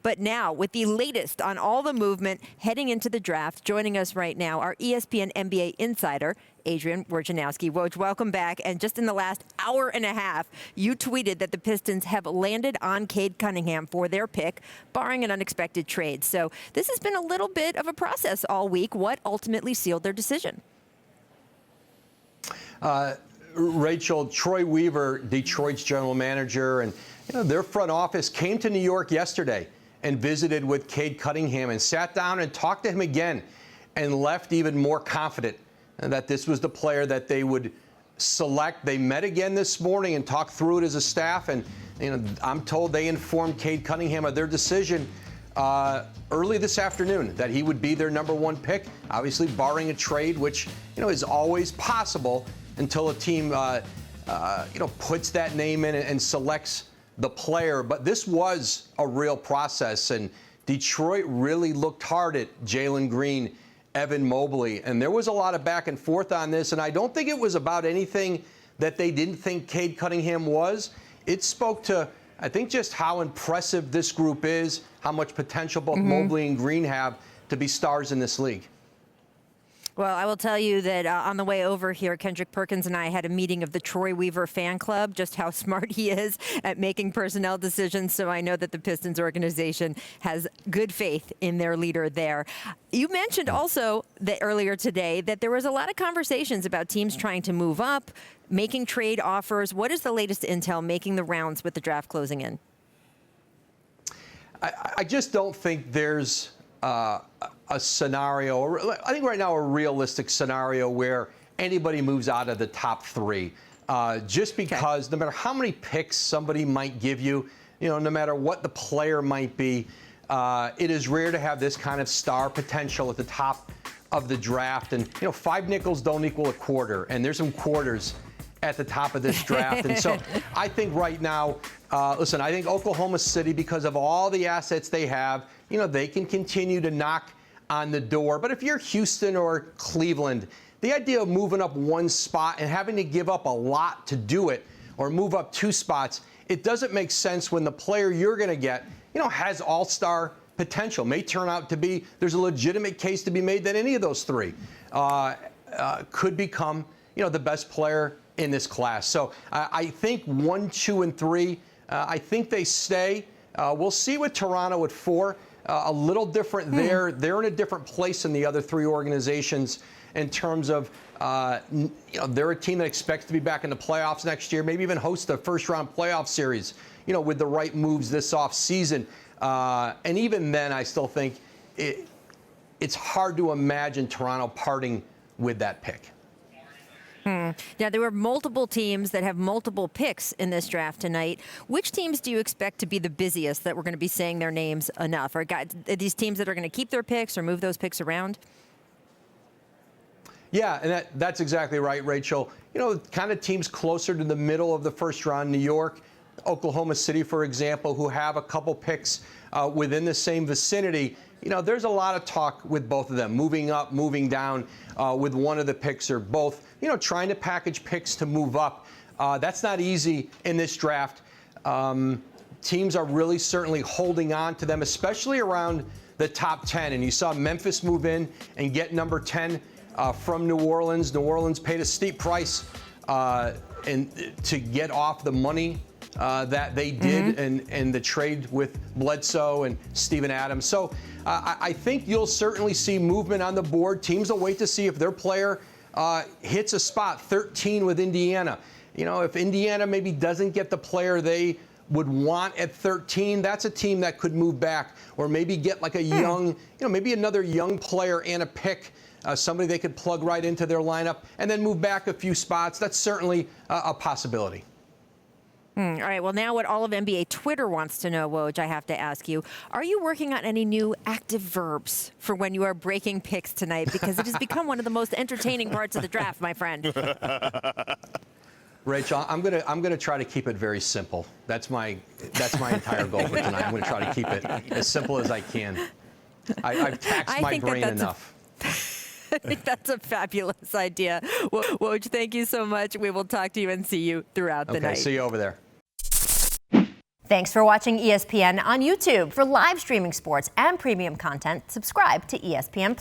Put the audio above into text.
But now, with the latest on all the movement heading into the draft, joining us right now, our ESPN NBA insider, Adrian Wojnarowski. Woj, welcome back. And just in the last hour and a half, you tweeted that the Pistons have landed on Cade Cunningham for their pick, barring an unexpected trade. So this has been a little bit of a process all week. What ultimately sealed their decision? Rachel, Troy Weaver, Detroit's general manager, and their front office came to New York yesterday and visited with Cade Cunningham and sat down and talked to him again and left even more confident that this was the player that they would select. They met again this morning and talked through it as a staff, and I'm told they informed Cade Cunningham of their decision early this afternoon that he would be their #1 pick, obviously barring a trade, which is always possible until a team puts that name in and selects the player. But this was a real process, and Detroit really looked hard at Jalen Green, Evan Mobley, and there was a lot of back and forth on this, and I don't think it was about anything that they didn't think Cade Cunningham was. It spoke to, I think, just how impressive this group is, how much potential both Mobley and Green have to be stars in this league. Well, I will tell you that on the way over here, Kendrick Perkins and I had a meeting of the Troy Weaver fan club, just how smart he is at making personnel decisions. So I know that the Pistons organization has good faith in their leader there. You mentioned also that earlier today that there was a lot of conversations about teams trying to move up, making trade offers. What is the latest intel making the rounds with the draft closing in? I just don't think there's a scenario, or I think right now a realistic scenario where anybody moves out of the top 3, just because no matter how many picks somebody might give you, no matter what the player might be, it is rare to have this kind of star potential at the top of the draft. And 5 nickels don't equal a quarter, and there's some quarters at the top of this draft. And so I think right now, listen, I think Oklahoma City, because of all the assets they have, they can continue to knock on the door. But if you're Houston or Cleveland, the idea of moving up 1 spot and having to give up a lot to do it, or move up 2 spots, it doesn't make sense when the player you're going to get, has all-star potential. May turn out to be, there's a legitimate case to be made that any of those 3 could become, the best player in this class. So I think 1, 2, and 3, I think they stay. We'll see with Toronto at 4. A little different there. They're in a different place than the other 3 organizations in terms of, they're a team that expects to be back in the playoffs next year, maybe even host a first-round playoff series, with the right moves this offseason. And even then, I still think it's hard to imagine Toronto parting with that pick. Now, there were multiple teams that have multiple picks in this draft tonight. Which teams do you expect to be the busiest that we're going to be saying their names enough? Are these teams that are going to keep their picks or move those picks around? Yeah, and that's exactly right, Rachel. Kind of teams closer to the middle of the first round, New York, Oklahoma City, for example, who have a couple picks within the same vicinity. There's a lot of talk with both of them, moving up, moving down with one of the picks, or both, trying to package picks to move up. That's not easy in this draft. Teams are really certainly holding on to them, especially around the top 10. And you saw Memphis move in and get number 10 from New Orleans. New Orleans paid a steep price to get off the money that they did in the trade with Bledsoe and Steven Adams. So I think you'll certainly see movement on the board. Teams will wait to see if their player hits a spot, 13 with Indiana. If Indiana maybe doesn't get the player they would want at 13, that's a team that could move back, or maybe get like a young, maybe another young player and a pick, somebody they could plug right into their lineup, and then move back a few spots. That's certainly a possibility. All right. Well, now what all of NBA Twitter wants to know, Woj, I have to ask you, are you working on any new active verbs for when you are breaking picks tonight? Because it has become one of the most entertaining parts of the draft, my friend. Rachel, I'm gonna try to keep it very simple. That's my entire goal for tonight. I'm gonna try to keep it as simple as I can. I've taxed my brain enough. I think that's a fabulous idea. Woj, thank you so much. We will talk to you and see you throughout the night. Okay, see you over there. Thanks for watching ESPN on YouTube. For live streaming sports and premium content, subscribe to ESPN+.